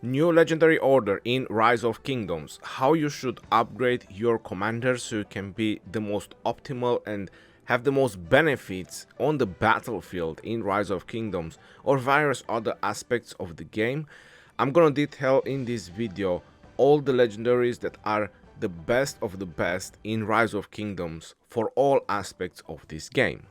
New legendary order in Rise of Kingdoms. How you should upgrade your commander so you can be the most optimal and have the most benefits on the battlefield in Rise of Kingdoms or various other aspects of the game. I'm gonna detail in this video all the legendaries that are the best of the best in Rise of Kingdoms for all aspects of this game.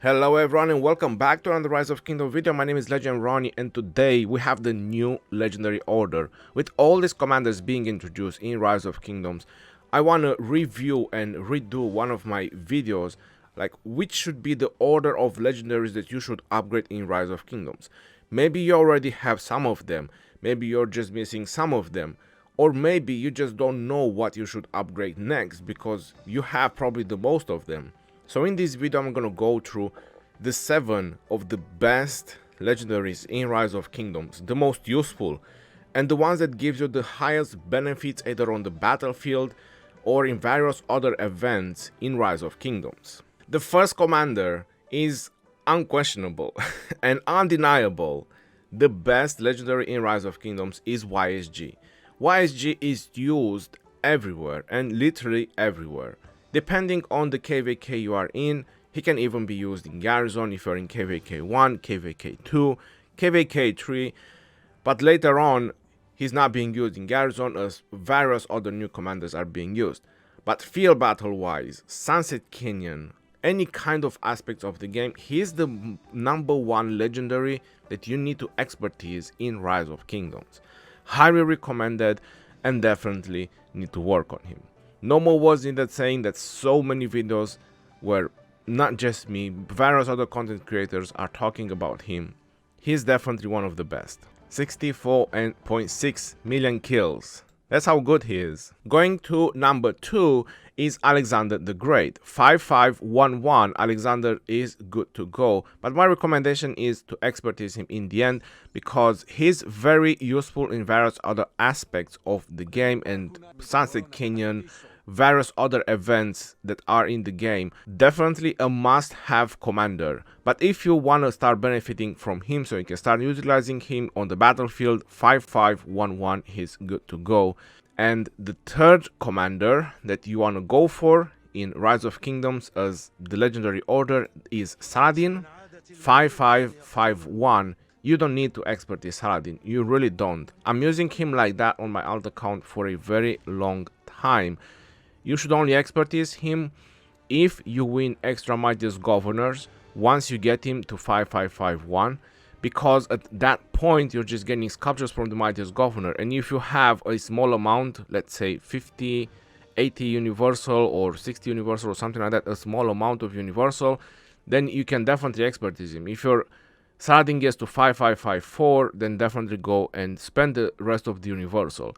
Hello everyone and welcome back to another Rise of Kingdom video. My name is Legend Ronnie and today we have the new legendary order. With all these commanders being introduced in Rise of Kingdoms, I want to review and redo one of my videos, like which should be the order of legendaries that you should upgrade in Rise of Kingdoms. Maybe you already have some of them, maybe you're just missing some of them, or maybe you just don't know what you should upgrade next because you have probably the most of them. So in this video I'm gonna go through the 7 of the best legendaries in Rise of Kingdoms, the most useful and the ones that gives you the highest benefits either on the battlefield or in various other events in Rise of Kingdoms. The first commander is unquestionable and undeniable. The best legendary in Rise of Kingdoms is YSG. YSG is used everywhere and literally everywhere. Depending on the KVK you are in, he can even be used in Garrison if you're in KVK 1, KVK 2, KVK 3, but later on he's not being used in Garrison as various other new commanders are being used. But field battle wise, Sunset Canyon, any kind of aspects of the game, he's the #1 legendary that you need to expertise in Rise of Kingdoms. Highly recommended and definitely need to work on him. No more words needed saying that so many videos where not just me, various other content creators are talking about him. He's definitely one of the best. 64.6 million kills. That's how good he is. Going to number 2 is Alexander the Great. 5511. Alexander is good to go, but my recommendation is to expertise him in the end because he's very useful in various other aspects of the game and Sunset Canyon, various other events that are in the game. Definitely a must-have commander, but if you want to start benefiting from him so you can start utilizing him on the battlefield, 5511 he's good to go. And the third commander that you want to go for in Rise of Kingdoms as the legendary order is Saladin. 5551. You don't need to expertise Saladin, you really don't. I'm using him like that on my alt account for a very long time. You should only expertise him if you win extra mightiest governors once you get him to 5551, because at that point you're just getting sculptures from the mightiest governor, and if you have a small amount, let's say 50, 80 universal or 60 universal or something like that, a small amount of universal, then you can definitely expertise him. If your Saladin gets to 5554, then definitely go and spend the rest of the universal.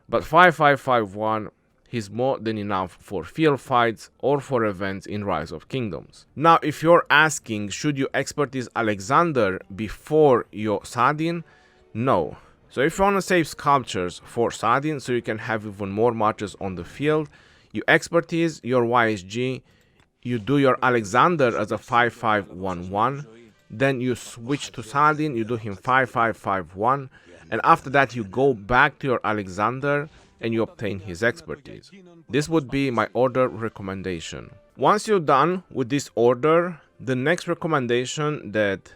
But 5551, he's more than enough for field fights or for events in Rise of Kingdoms. Now, if you're asking, should you expertise Alexander before your Saladin? No. So if you want to save sculptures for Saladin so you can have even more marches on the field, you expertise your YSG, you do your Alexander as a 5511, then you switch to Saladin, you do him 5551, and after that you go back to your Alexander and you obtain his expertise. This would be my order recommendation. Once you're done with this order, the next recommendation that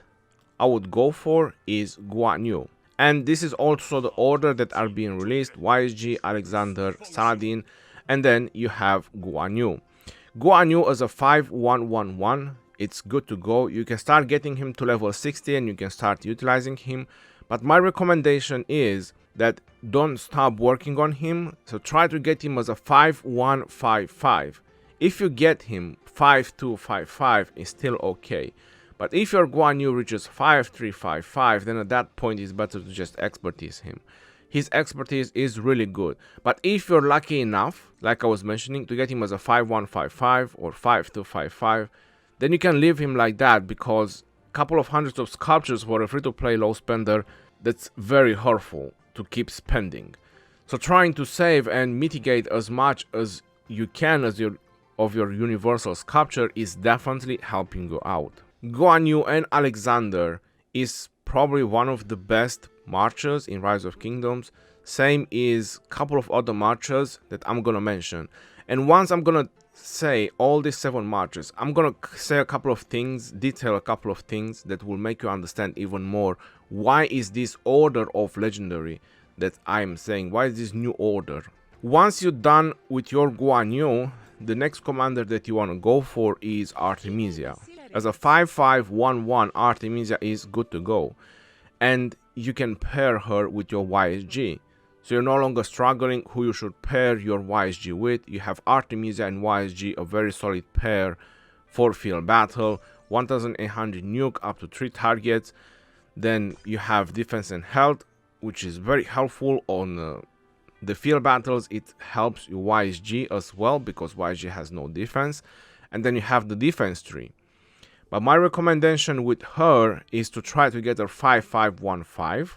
I would go for is Guanyu. And this is also the order that are being released: YSG, Alexander, Saladin, and then you have Guanyu. Guanyu as a 5111, it's good to go. You can start getting him to level 60 and you can start utilizing him. But my recommendation is that don't stop working on him, so try to get him as a 5155. If you get him 5255, it's still okay. But if your Guanyu reaches 5355, then at that point it's better to just expertise him. His expertise is really good. But if you're lucky enough, like I was mentioning, to get him as a 5155 or 5255, then you can leave him like that because a couple of hundreds of sculptures for a free-to-play low spender, that's very hurtful to keep spending. So trying to save and mitigate as much as you can as of your universal sculpture is definitely helping you out. Guanyu and Alexander is probably one of the best marchers in Rise of Kingdoms. Same is a couple of other marchers that I'm gonna mention. And once I'm gonna say all these 7 marchers, I'm gonna say a couple of things, detail a couple of things that will make you understand even more why is this order of legendary that I'm saying, why is this new order. Once you're done with your Guanyu, the next commander that you want to go for is Artemisia. As a 5-5-1-1, Artemisia is good to go, and you can pair her with your YSG. So you're no longer struggling who you should pair your YSG with. You have Artemisia and YSG, a very solid pair for field battle. 1800 nuke up to 3 targets. Then you have defense and health, which is very helpful on the field battles. It helps your YSG as well because YSG has no defense. And then you have the defense tree. But my recommendation with her is to try to get her 5-5-1-5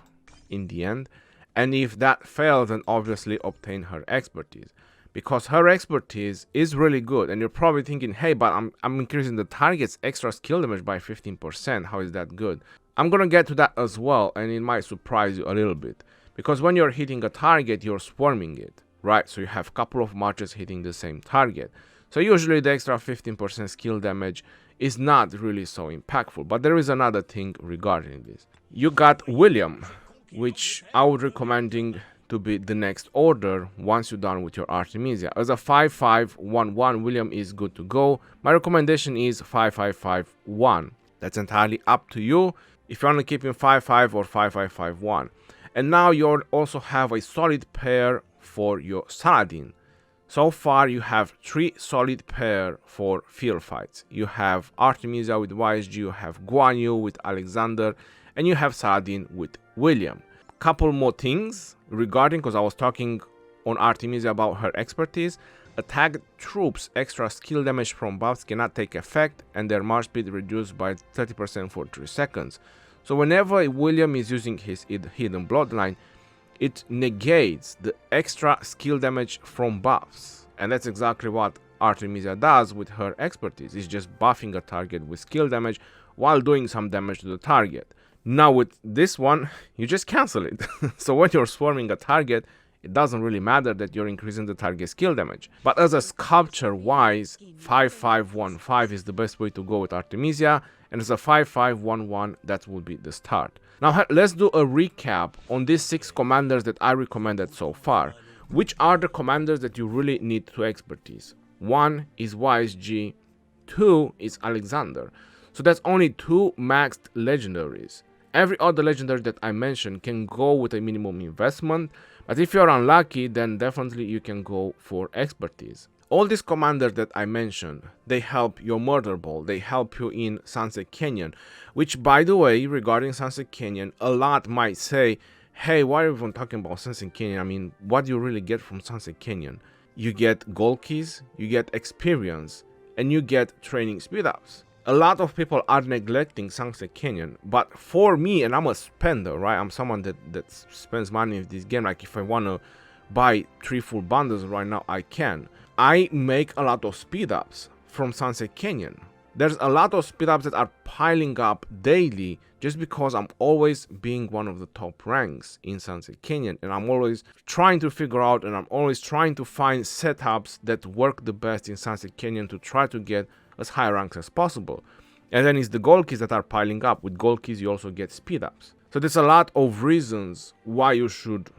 in the end. And if that fails, then obviously obtain her expertise. Because her expertise is really good. And you're probably thinking, hey, but I'm increasing the target's extra skill damage by 15%. How is that good? I'm gonna get to that as well, and it might surprise you a little bit. Because when you're hitting a target, you're swarming it, right? So you have a couple of marches hitting the same target. So usually the extra 15% skill damage is not really so impactful. But there is another thing regarding this. You got William, which I would recommending to be the next order once you're done with your Artemisia. As a 5-5-1-1, William is good to go. My recommendation is 5-5-5-1. That's entirely up to you if you want to keep him 5-5 or 5-5-5-1. And now you also have a solid pair for your Saladin. So far you have 3 solid pair for field fights. You have Artemisia with YSG, you have Guanyu with Alexander, and you have Saladin with William. Couple more things regarding, because I was talking on Artemisia about her expertise. Attacked troops extra skill damage from buffs cannot take effect, and their march speed reduced by 30% for 3 seconds. So whenever William is using his hidden bloodline, it negates the extra skill damage from buffs. And that's exactly what Artemisia does with her expertise. It's just buffing a target with skill damage while doing some damage to the target. Now with this one, you just cancel it. So when you're swarming a target, it doesn't really matter that you're increasing the target skill damage. But as a sculpture wise, 5-5-1-5 is the best way to go with Artemisia. And as a 5-5-1-1, that would be the start. Now let's do a recap on these 6 commanders that I recommended so far. Which are the commanders that you really need to expertise? 1 is YSG, 2 is Alexander. So that's only 2 maxed legendaries. Every other legendary that I mentioned can go with a minimum investment, but if you're unlucky, then definitely you can go for expertise. All these commanders that I mentioned, they help your murder ball, they help you in Sunset Canyon, which by the way, regarding Sunset Canyon, a lot might say, hey, why are we even talking about Sunset Canyon? I mean, what do you really get from Sunset Canyon? You get gold keys, you get experience, and you get training speed ups. A lot of people are neglecting Sunset Canyon, but for me, and I'm a spender, right? I'm someone that spends money in this game. Like if I want to buy 3 full bundles right now, I can. I make a lot of speed ups from Sunset Canyon. There's a lot of speed ups that are piling up daily just because I'm always being one of the top ranks in Sunset Canyon, and I'm always trying to figure out and I'm always trying to find setups that work the best in Sunset Canyon to try to get as high ranks as possible. And then it's the gold keys that are piling up. With gold keys you also get speed ups. So there's a lot of reasons why you should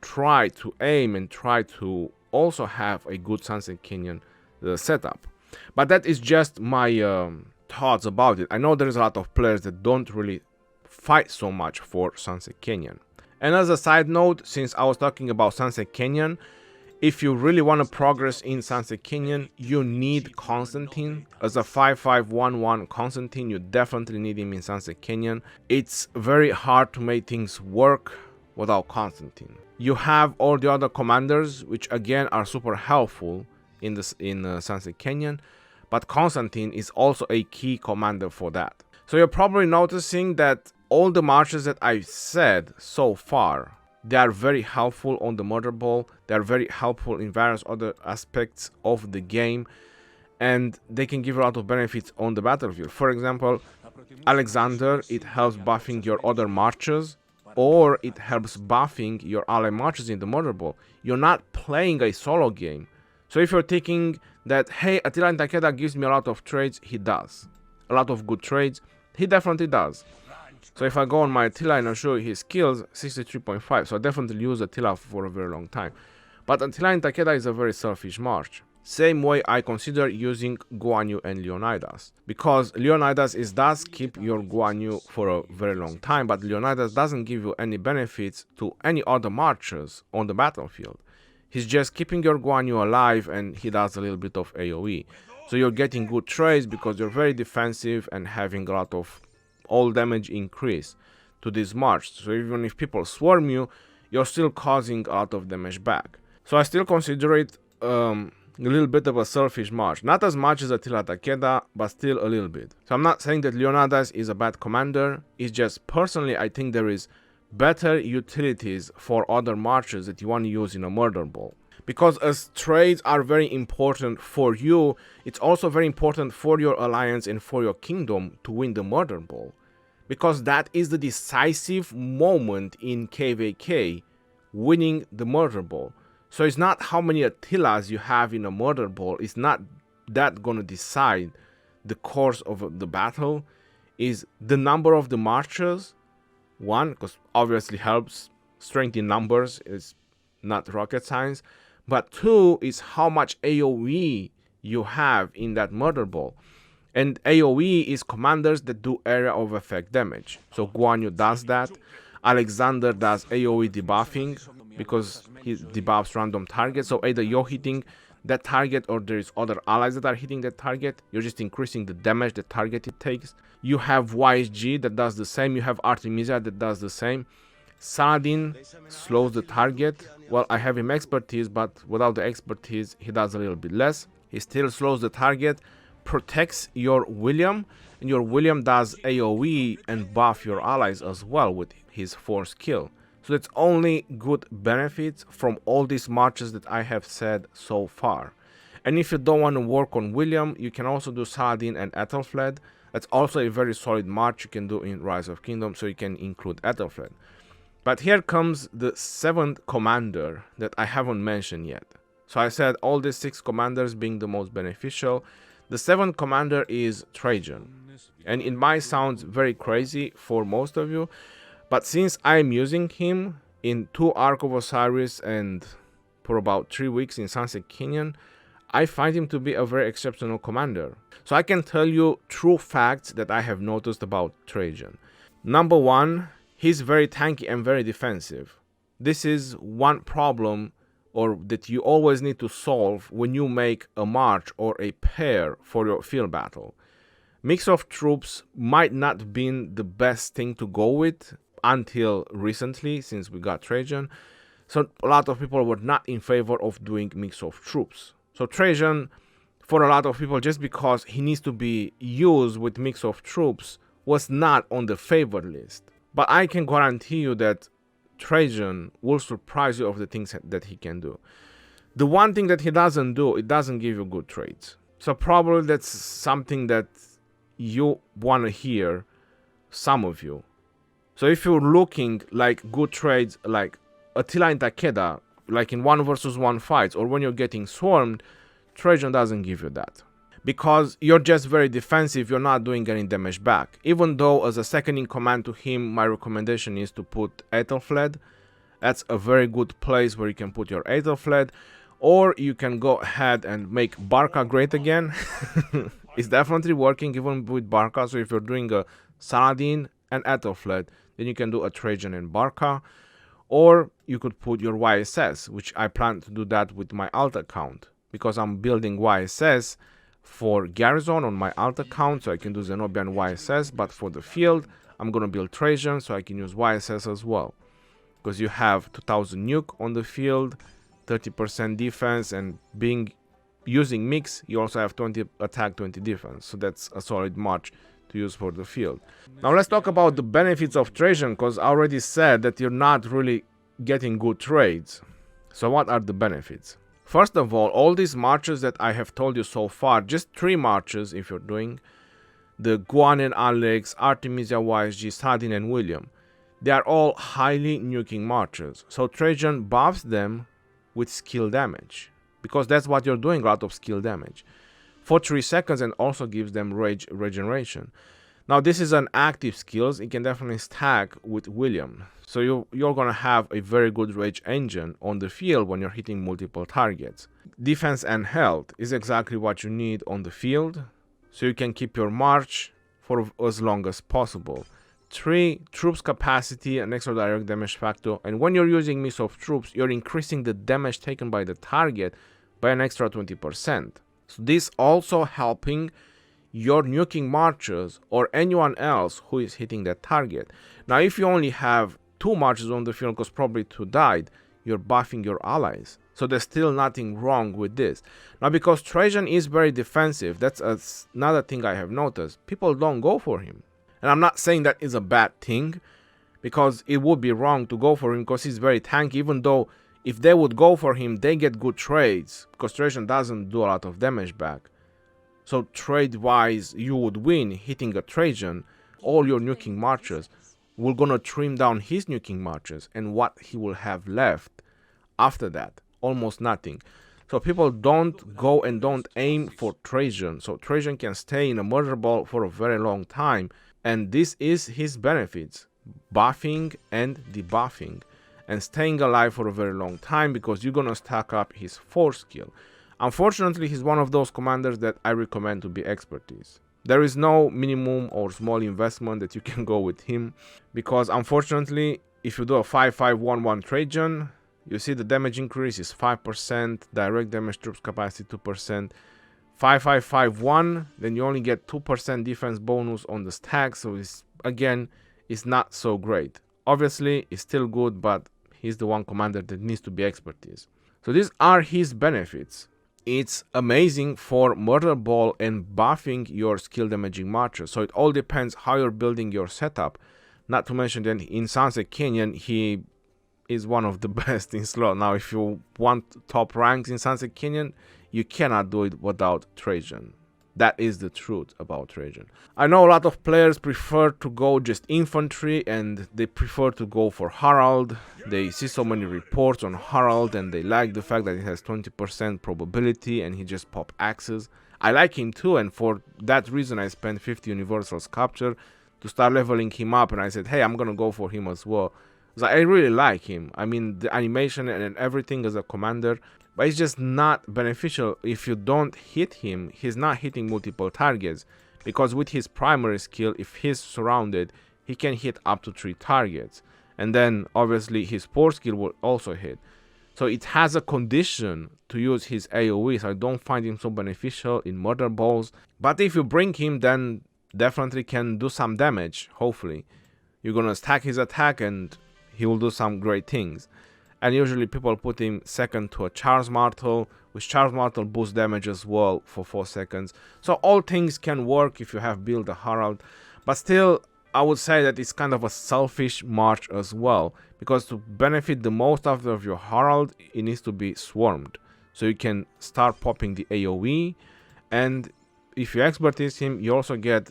try to aim and try to also have a good Sunset Canyon setup. But that is just my thoughts about it. I know there's a lot of players that don't really fight so much for Sunset Canyon. And as a side note, since I was talking about Sunset Canyon, if you really want to progress in Sunset Canyon, you need Constantine. As a 5-5-1-1 Constantine, you definitely need him in Sunset Canyon. It's very hard to make things work without Constantine. You have all the other commanders, which again are super helpful in Sunset Canyon, but Constantine is also a key commander for that. So you're probably noticing that all the marches that I've said so far, they are very helpful on the murder ball, they are very helpful in various other aspects of the game, and they can give a lot of benefits on the battlefield. For example, Alexander, it helps buffing your other marches, or it helps buffing your ally marches in the murder ball. You're not playing a solo game. So if you're thinking that, hey, Attila and Takeda gives me a lot of trades, he does. A lot of good trades, he definitely does. So if I go on my Attila and I'll show you his skills, 63.5. So I definitely use Attila for a very long time. But Attila and Takeda is a very selfish march. Same way I consider using Guanyu and Leonidas. Because Leonidas does keep your Guanyu for a very long time, but Leonidas doesn't give you any benefits to any other marchers on the battlefield. He's just keeping your Guanyu alive, and he does a little bit of AoE. So you're getting good trades because you're very defensive and having a lot of all damage increase to this march. So even if people swarm you, you're still causing a lot of damage back. So I still consider it a little bit of a selfish march. Not as much as Attila Takeda, but still a little bit. So I'm not saying that Leonidas is a bad commander. It's just personally I think there is better utilities for other marches that you want to use in a murder ball. Because as trades are very important for you, it's also very important for your alliance and for your kingdom to win the murder ball. Because that is the decisive moment in KVK, winning the murder ball. So it's not how many Attilas you have in a murder ball, it's not that gonna decide the course of the battle. Is the number of the marches, one, because obviously helps, strength in numbers is not rocket science, but two is how much AoE you have in that murder ball. And AoE is commanders that do area of effect damage. So Guanyu does that. Alexander does AoE debuffing because he debuffs random targets. So either you're hitting that target or there is other allies that are hitting that target. You're just increasing the damage the target it takes. You have YSG that does the same. You have Artemisia that does the same. Saladin slows the target. Well, I have him expertise, but without the expertise, he does a little bit less. He still slows the target, protects your William, and your William does AoE and buff your allies as well with his 4 skill. So that's only good benefits from all these marches that I have said so far. And if you don't want to work on William, you can also do Saladin and Ethelfled. That's also a very solid march you can do in Rise of Kingdom, so you can include Ethelfled. But here comes the 7th commander that I haven't mentioned yet. So I said all these 6 commanders being the most beneficial. The 7th commander is Trajan. And it might sound very crazy for most of you, but since I'm using him in 2 Ark of Osiris and for about 3 weeks in Sunset Canyon, I find him to be a very exceptional commander. So I can tell you true facts that I have noticed about Trajan. Number 1, he's very tanky and very defensive. This is one problem or that you always need to solve when you make a march or a pair for your field battle. Mix of troops might not have been the best thing to go with until recently, since we got Trajan. So a lot of people were not in favor of doing mix of troops. So Trajan, for a lot of people, just because he needs to be used with mix of troops, was not on the favored list. But I can guarantee you that Trajan will surprise you of the things that he can do. The one thing that he doesn't do, it doesn't give you good trades. So probably that's something that you want to hear, some of you. So if you're looking like good trades like Attila and Takeda, like in 1 versus 1 fights, or when you're getting swarmed, Trajan doesn't give you that. Because you're just very defensive, you're not doing any damage back. Even though as a second in command to him, my recommendation is to put Ethelfled. That's a very good place where you can put your Ethelfled. Or you can go ahead and make Barca great again. It's definitely working even with Barca. So if you're doing a Saladin and Ethelfled, then you can do a Trajan and Barca. Or you could put your YSS, which I plan to do that with my alt account. Because I'm building YSS for Garrison on my alt account, so I can do Zenobian YSS, but for the field, I'm gonna build Trajan, so I can use YSS as well. Because you have 2000 nuke on the field, 30% defense, and using mix, you also have 20 attack, 20 defense, so that's a solid march to use for the field. Now let's talk about the benefits of Trajan, because I already said that you're not really getting good trades. So what are the benefits? First of all these marches that I have told you so far, just 3 marches if you're doing, the Guanyu, Alex, Artemisia, YSG, Saladin, and William. They are all highly nuking marchers, so Trajan buffs them with skill damage, because that's what you're doing, a lot of skill damage, for 3 seconds, and also gives them rage regeneration. Now this is an active skills, it can definitely stack with William, so you're gonna have a very good rage engine on the field when you're hitting multiple targets. Defense and health is exactly what you need on the field, so you can keep your march for as long as possible. 3, troops capacity and extra direct damage factor, and when you're using Mist of Troops, you're increasing the damage taken by the target by an extra 20%. So this also helping your nuking marchers or anyone else who is hitting that target. Now if you only have 2 marchers on the field, because probably 2 died, you're buffing your allies. So there's still nothing wrong with this. Now because Trajan is very defensive, that's another thing I have noticed, people don't go for him. And I'm not saying that is a bad thing, because it would be wrong to go for him because he's very tanky, even though if they would go for him, they get good trades, because Trajan doesn't do a lot of damage back. So trade-wise, you would win hitting a Trajan. All your nuking marchers will gonna trim down his nuking marchers, and what he will have left after that, almost nothing. So people don't go and don't aim for Trajan. So Trajan can stay in a murder ball for a very long time. And this is his benefits, buffing and debuffing, and staying alive for a very long time, because you're gonna stack up his 4 skill. Unfortunately, he's one of those commanders that I recommend to be expertise. There is no minimum or small investment that you can go with him, because unfortunately, if you do a 5-5-1-1 Trajan, you see the damage increase is 5%, direct damage troops capacity 2%, 5-5-5-1, then you only get 2% defense bonus on the stack, so it's not so great. Obviously, it's still good, but he's the one commander that needs to be expertise. So these are his benefits. It's amazing for murder ball and buffing your skill damaging marchers. So it all depends how you're building your setup. Not to mention that in Sunset Canyon, he is one of the best in slot. Now, if you want top ranks in Sunset Canyon, you cannot do it without Trajan. That is the truth about Trajan. I know a lot of players prefer to go just infantry, and they prefer to go for Harald. They see so many reports on Harald and they like the fact that it has 20% probability and he just pop axes. I like him too, and for that reason I spent 50 universal sculpture to start leveling him up, and I said, hey, I'm gonna go for him as well. So I really like him. I mean, the animation and everything as a commander, but it's just not beneficial if you don't hit him. He's not hitting multiple targets, because with his primary skill, if he's surrounded, he can hit up to 3 targets, and then obviously his 4 skill will also hit. So it has a condition to use his AoE, so I don't find him so beneficial in murder balls. But if you bring him, then definitely can do some damage. Hopefully you're gonna stack his attack and he will do some great things. And usually people put him second to a Charles Martel, which Charles Martel boosts damage as well for 4 seconds. So all things can work if you have built a Harald, but still I would say that it's kind of a selfish march as well, because to benefit the most out of your Harald, it needs to be swarmed, so you can start popping the AoE, and if you expertise him, you also get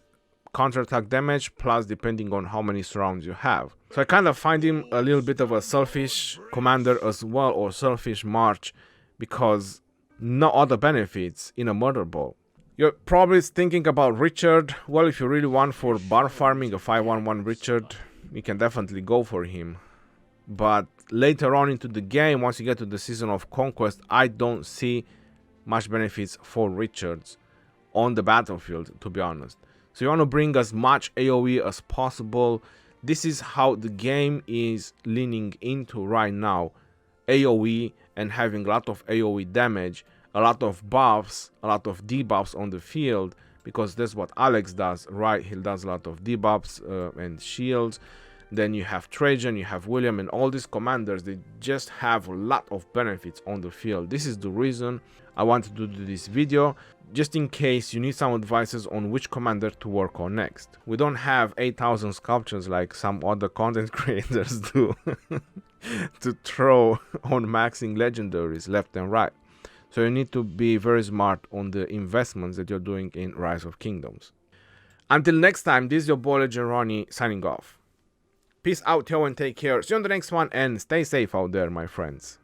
counterattack damage, plus depending on how many surrounds you have. So I kind of find him a little bit of a selfish commander as well, or selfish march, because no other benefits in a murder ball. You're probably thinking about Richard. Well, if you really want for bar farming a 5-1-1 Richard, you can definitely go for him. But later on into the game, once you get to the Season of Conquest, I don't see much benefits for Richards on the battlefield, to be honest. So you want to bring as much AoE as possible. This is how the game is leaning into right now. AoE and having a lot of AoE damage, a lot of buffs, a lot of debuffs on the field, because that's what Alex does, right? He does a lot of debuffs and shields. Then you have Trajan, you have William, and all these commanders, they just have a lot of benefits on the field. This is the reason I wanted to do this video, just in case you need some advices on which commander to work on next. We don't have 8,000 sculptures like some other content creators do to throw on maxing legendaries left and right. So you need to be very smart on the investments that you're doing in Rise of Kingdoms. Until next time, this is your boy Legend Ronnie signing off. Peace out, yo, and take care. See you on the next one, and stay safe out there, my friends.